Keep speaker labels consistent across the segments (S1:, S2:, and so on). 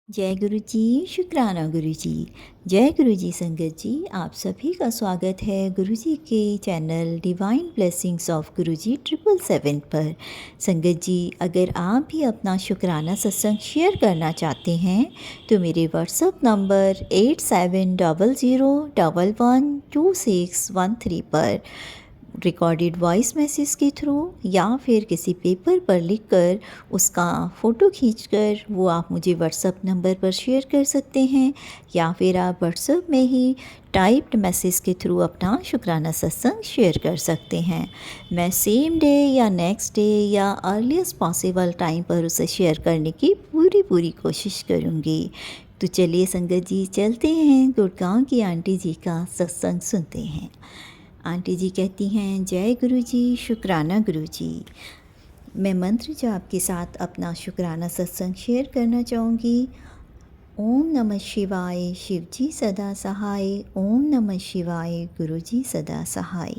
S1: जय गुरु जी, शुक्राना गुरु जी। जय गुरु जी संगत जी, आप सभी का स्वागत है गुरु जी के चैनल डिवाइन ब्लेसिंग्स ऑफ गुरु जी 777 पर। संगत जी, अगर आप भी अपना शुक्राना सत्संग शेयर करना चाहते हैं तो मेरे व्हाट्सएप नंबर 8700112613 पर रिकॉर्डेड वॉइस मैसेज के थ्रू या फिर किसी पेपर पर लिखकर उसका फ़ोटो खींचकर वो आप मुझे व्हाट्सएप नंबर पर शेयर कर सकते हैं, या फिर आप व्हाट्सएप में ही टाइप्ड मैसेज के थ्रू अपना शुक्राना सत्संग शेयर कर सकते हैं। मैं सेम डे या नेक्स्ट डे या अर्लीस्ट पॉसिबल टाइम पर उसे शेयर करने की पूरी कोशिश करूँगी। तो चलिए संगत जी, चलते हैं गुड़गांव की आंटी जी का सत्संग सुनते हैं। आंटी जी कहती हैं, जय गुरु जी, शुक्राना गुरु जी। मैं मंत्र जाप के साथ अपना शुक्राना सत्संग शेयर करना चाहूँगी। ओम नमः शिवाय, शिव जी सदा सहाय। ओम नमः शिवाय, गुरु जी सदा सहाय।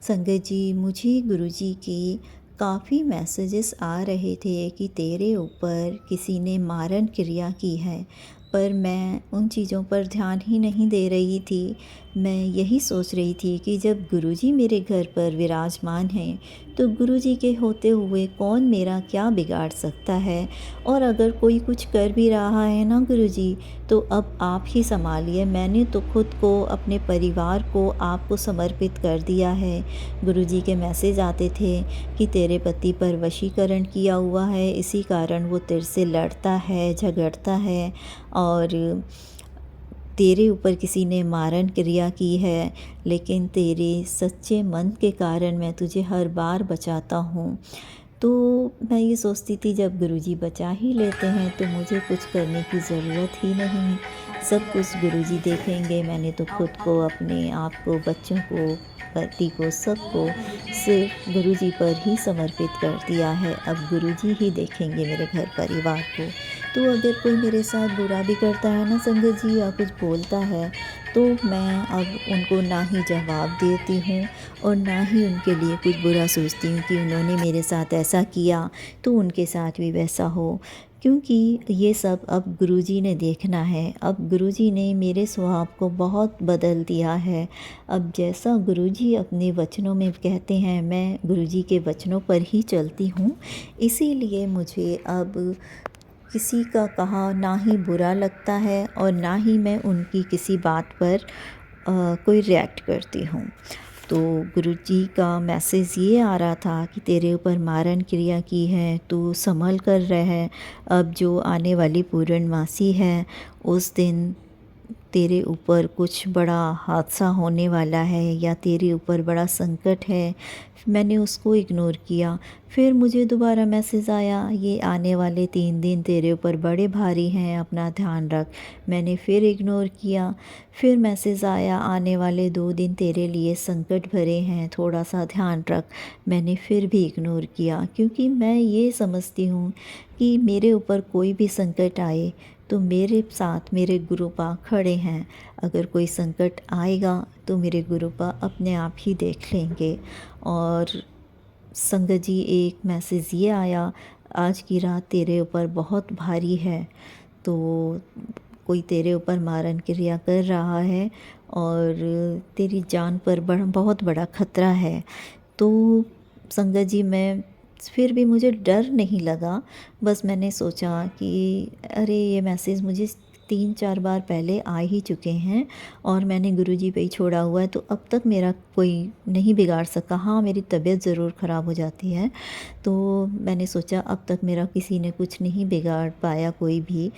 S1: संगत जी, मुझे गुरु जी के काफ़ी मैसेजेस आ रहे थे कि तेरे ऊपर किसी ने मारण क्रिया की है, पर मैं उन चीज़ों पर ध्यान ही नहीं दे रही थी। मैं यही सोच रही थी कि जब गुरुजी मेरे घर पर विराजमान हैं तो गुरुजी के होते हुए कौन मेरा क्या बिगाड़ सकता है। और अगर कोई कुछ कर भी रहा है ना गुरुजी, तो अब आप ही संभालिए। मैंने तो खुद को, अपने परिवार को आपको समर्पित कर दिया है। गुरुजी के मैसेज आते थे कि तेरे पति पर वशीकरण किया हुआ है, इसी कारण वो तेरे से लड़ता है, झगड़ता है, और तेरे ऊपर किसी ने मारण क्रिया की है, लेकिन तेरे सच्चे मन के कारण मैं तुझे हर बार बचाता हूँ। तो मैं ये सोचती थी, जब गुरुजी बचा ही लेते हैं तो मुझे कुछ करने की ज़रूरत ही नहीं, सब कुछ गुरुजी देखेंगे। मैंने तो खुद को, अपने आप को, बच्चों को, पति को, सबको सिर्फ गुरुजी पर ही समर्पित कर दिया है। अब गुरुजी ही देखेंगे मेरे घर परिवार को। तो अगर कोई मेरे साथ बुरा भी करता है ना संगत जी, या कुछ बोलता है, तो मैं अब उनको ना ही जवाब देती हूँ और ना ही उनके लिए कुछ बुरा सोचती हूँ कि उन्होंने मेरे साथ ऐसा किया तो उनके साथ भी वैसा हो। क्योंकि ये सब अब गुरुजी ने देखना है। अब गुरुजी ने मेरे स्वभाव को बहुत बदल दिया है। अब जैसा गुरुजी अपने वचनों में कहते हैं, मैं गुरुजी के वचनों पर ही चलती हूँ। इसीलिए मुझे अब किसी का कहा ना ही बुरा लगता है और ना ही मैं उनकी किसी बात पर कोई रिएक्ट करती हूँ। तो गुरुजी का मैसेज ये आ रहा था कि तेरे ऊपर मारण क्रिया की है, तू संभल कर रहे। अब जो आने वाली पूर्णमासी है, उस दिन तेरे ऊपर कुछ बड़ा हादसा होने वाला है या तेरे ऊपर बड़ा संकट है। मैंने उसको इग्नोर किया। फिर मुझे दोबारा मैसेज आया, ये आने वाले 3 दिन तेरे ऊपर बड़े भारी हैं, अपना ध्यान रख। मैंने फिर इग्नोर किया। फिर मैसेज आया, आने वाले 2 दिन तेरे लिए संकट भरे हैं, थोड़ा सा ध्यान रख। मैंने फिर भी इग्नोर किया, क्योंकि मैं ये समझती हूँ कि मेरे ऊपर कोई भी संकट आए तो मेरे साथ मेरे गुरुपा खड़े हैं। अगर कोई संकट आएगा तो मेरे गुरुपा अपने आप ही देख लेंगे। और संगत जी, एक मैसेज ये आया, आज की रात तेरे ऊपर बहुत भारी है। तो कोई तेरे ऊपर मारण क्रिया कर रहा है और तेरी जान पर बहुत बड़ा खतरा है। तो संगत जी, मैं फिर भी मुझे डर नहीं लगा। बस मैंने सोचा कि अरे, ये मैसेज मुझे 3-4 बार पहले आ ही चुके हैं और मैंने गुरुजी पे ही छोड़ा हुआ है, तो अब तक मेरा कोई नहीं बिगाड़ सका। हाँ, मेरी तबीयत ज़रूर ख़राब हो जाती है। तो मैंने सोचा अब तक मेरा किसी ने कुछ नहीं बिगाड़ पाया कोई भी,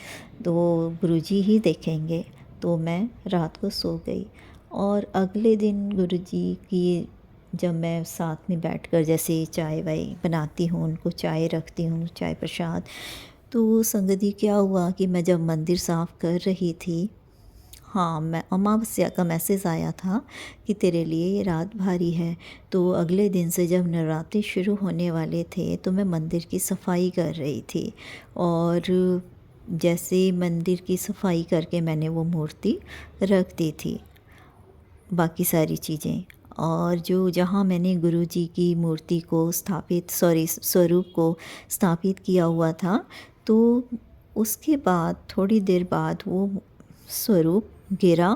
S1: तो गुरुजी ही देखेंगे। तो मैं रात को सो गई और अगले दिन गुरुजी की, जब मैं साथ में बैठकर जैसे चाय वाय बनाती हूँ, उनको चाय रखती हूँ, चाय प्रसाद, तो संगत जी क्या हुआ कि मैं जब मंदिर साफ़ कर रही थी, हाँ, मैं अमावस्या का मैसेज आया था कि तेरे लिए ये रात भारी है। तो अगले दिन से जब नवरात्रि शुरू होने वाले थे तो मैं मंदिर की सफाई कर रही थी, और जैसे मंदिर की सफाई करके मैंने वो मूर्ति रख दी थी, बाकी सारी चीज़ें। और जो जहाँ मैंने गुरुजी की मूर्ति को स्थापित, स्वरूप को स्थापित किया हुआ था, तो उसके बाद थोड़ी देर बाद वो स्वरूप गिरा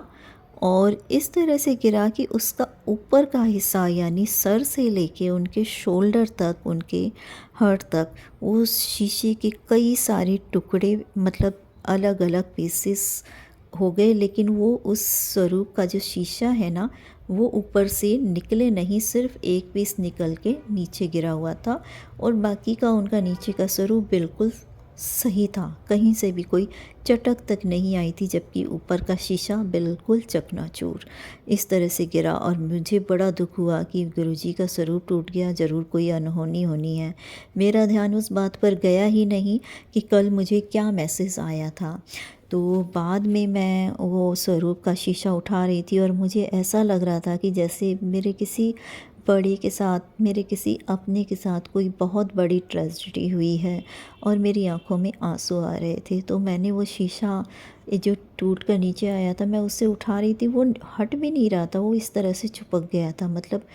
S1: और इस तरह से गिरा कि उसका ऊपर का हिस्सा यानी सर से लेके उनके शोल्डर तक, उनके हार्ट तक उस शीशे के कई सारे टुकड़े मतलब अलग अलग पीसेस हो गए। लेकिन वो उस स्वरूप का जो शीशा है ना वो ऊपर से निकले नहीं, सिर्फ एक पीस निकल के नीचे गिरा हुआ था और बाकी का उनका नीचे का स्वरूप बिल्कुल सही था, कहीं से भी कोई चटक तक नहीं आई थी, जबकि ऊपर का शीशा बिल्कुल चकनाचूर इस तरह से गिरा। और मुझे बड़ा दुख हुआ कि गुरुजी का स्वरूप टूट गया, ज़रूर कोई अनहोनी होनी है। मेरा ध्यान उस बात पर गया ही नहीं कि कल मुझे क्या मैसेज आया था। तो बाद में मैं वो स्वरूप का शीशा उठा रही थी और मुझे ऐसा लग रहा था कि जैसे मेरे किसी बड़े के साथ, मेरे किसी अपने के साथ कोई बहुत बड़ी ट्रेजेडी हुई है और मेरी आंखों में आंसू आ रहे थे। तो मैंने वो शीशा ये जो टूट कर नीचे आया था मैं उससे उठा रही थी, वो हट भी नहीं रहा था, वो इस तरह से चिपक गया था, मतलब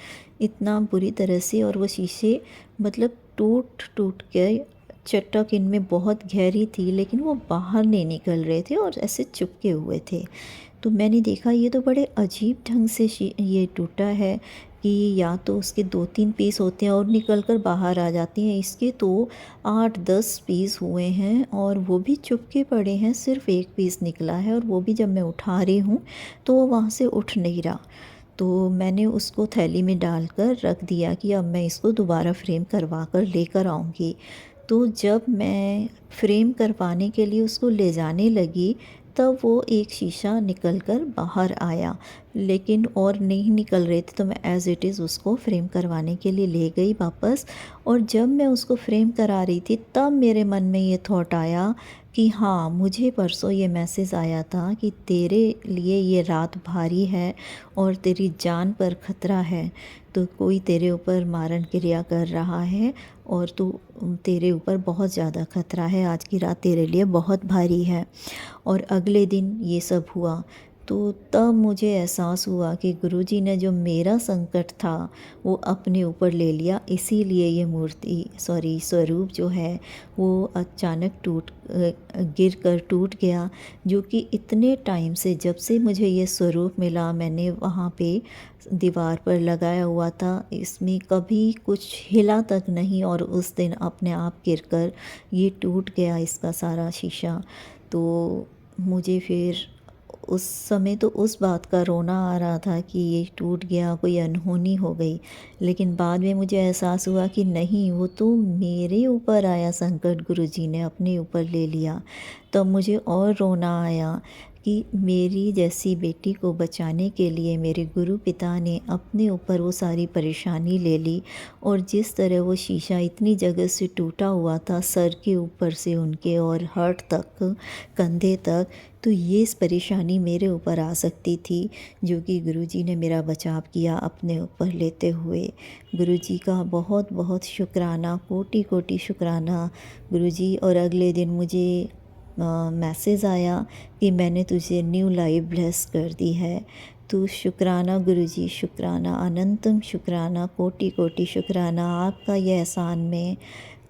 S1: इतना बुरी तरह से। और वो शीशे मतलब टूट टूट के चटक इनमें बहुत गहरी थी लेकिन वो बाहर नहीं निकल रहे थे और ऐसे चिपके हुए थे। तो मैंने देखा ये तो बड़े अजीब ढंग से ये टूटा है कि या तो उसके 2-3 पीस होते हैं और निकल कर बाहर आ जाती हैं, इसके तो 8-10 पीस हुए हैं और वो भी चुपके पड़े हैं, सिर्फ एक पीस निकला है और वो भी जब मैं उठा रही हूँ तो वो वहाँ से उठ नहीं रहा। तो मैंने उसको थैली में डालकर रख दिया कि अब मैं इसको दोबारा फ्रेम करवा कर लेकर आऊँगी। तो जब मैं फ्रेम करवाने के लिए उसको ले जाने लगी तब वो एक शीशा निकल कर बाहर आया, लेकिन और नहीं निकल रहे थे। तो मैं एज़ इट इज़ उसको फ्रेम करवाने के लिए ले गई वापस। और जब मैं उसको फ्रेम करा रही थी तब मेरे मन में ये थॉट आया कि हाँ, मुझे परसों ये मैसेज आया था कि तेरे लिए ये रात भारी है और तेरी जान पर ख़तरा है। तो कोई तेरे ऊपर मारण क्रिया कर रहा है और तेरे ऊपर बहुत ज़्यादा ख़तरा है, आज की रात तेरे लिए बहुत भारी है। और अगले दिन ये सब हुआ। तो तब मुझे एहसास हुआ कि गुरुजी ने जो मेरा संकट था वो अपने ऊपर ले लिया, इसीलिए ये स्वरूप जो है वो अचानक गिर कर टूट गया। जो कि इतने टाइम से, जब से मुझे ये स्वरूप मिला, मैंने वहाँ पे दीवार पर लगाया हुआ था, इसमें कभी कुछ हिला तक नहीं और उस दिन अपने आप गिरकर ये टूट गया इसका सारा शीशा। तो मुझे फिर उस समय तो उस बात का रोना आ रहा था कि ये टूट गया, कोई अनहोनी हो गई। लेकिन बाद में मुझे एहसास हुआ कि नहीं, वो तो मेरे ऊपर आया संकट, गुरुजी ने अपने ऊपर ले लिया। तब मुझे और रोना आया कि मेरी जैसी बेटी को बचाने के लिए मेरे गुरु पिता ने अपने ऊपर वो सारी परेशानी ले ली। और जिस तरह वो शीशा इतनी जगह से टूटा हुआ था, सर के ऊपर से उनके और हार्ट तक, कंधे तक, तो ये इस परेशानी मेरे ऊपर आ सकती थी, जो कि गुरुजी ने मेरा बचाव किया अपने ऊपर लेते हुए। गुरुजी का बहुत बहुत शुक्राना, कोटि कोटि शुक्राना गुरुजी। और अगले दिन मुझे मैसेज आया कि मैंने तुझे न्यू लाइफ ब्लेस कर दी है। तो शुक्राना गुरुजी, शुक्राना, अनंतम शुक्राना, कोटि कोटि शुक्राना। आपका यह एहसान मैं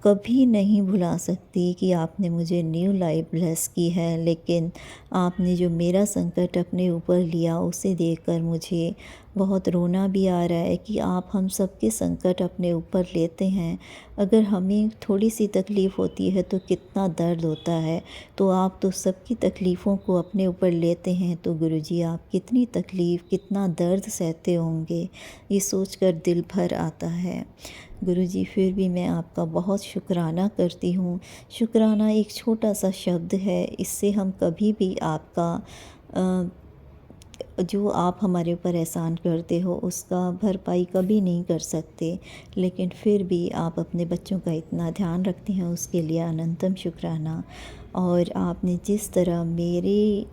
S1: कभी नहीं भुला सकती कि आपने मुझे न्यू लाइफ ब्लेस की है। लेकिन आपने जो मेरा संकट अपने ऊपर लिया उसे देखकर मुझे बहुत रोना भी आ रहा है कि आप हम सबके संकट अपने ऊपर लेते हैं। अगर हमें थोड़ी सी तकलीफ़ होती है तो कितना दर्द होता है, तो आप तो सबकी तकलीफ़ों को अपने ऊपर लेते हैं। तो गुरुजी, आप कितनी तकलीफ़, कितना दर्द सहते होंगे, ये सोचकर दिल भर आता है। गुरुजी, फिर भी मैं आपका बहुत शुक्राना करती हूँ। शुक्राना एक छोटा सा शब्द है, इससे हम कभी भी आपका जो आप हमारे ऊपर एहसान करते हो उसका भरपाई कभी नहीं कर सकते। लेकिन फिर भी आप अपने बच्चों का इतना ध्यान रखते हैं, उसके लिए अनंतम शुक्राना। और आपने जिस तरह मेरे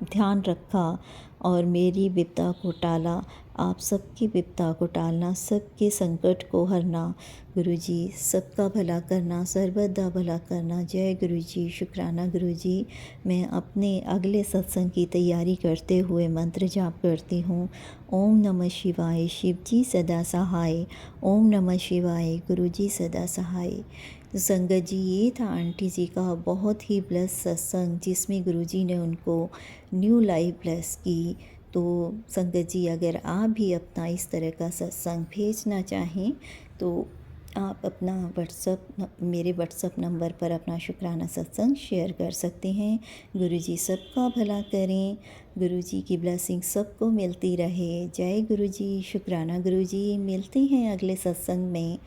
S1: ध्यान रखा और मेरी विपदा को टाला, आप सबकी विपदा को टालना, सबके संकट को हरना गुरुजी, सबका भला करना, सर्वदा भला करना। जय गुरुजी, शुक्राना गुरुजी। मैं अपने अगले सत्संग की तैयारी करते हुए मंत्र जाप करती हूँ। ओम नमः शिवाय, शिव जी सदा सहाय। ओम नमः शिवाय, गुरुजी सदा सहाय। तो संगत जी, ये था आंटी जी का बहुत ही ब्लेस सत्संग जिसमें गुरुजी ने उनको न्यू लाइफ ब्लेस की। तो संगत जी, अगर आप भी अपना इस तरह का सत्संग भेजना चाहें तो आप अपना मेरे व्हाट्सअप नंबर पर अपना शुक्राना सत्संग शेयर कर सकते हैं। गुरुजी सबका भला करें, गुरुजी की ब्लेसिंग सबको मिलती रहे। जय गुरुजी, शुक्राना गुरुजी। मिलते हैं अगले सत्संग में।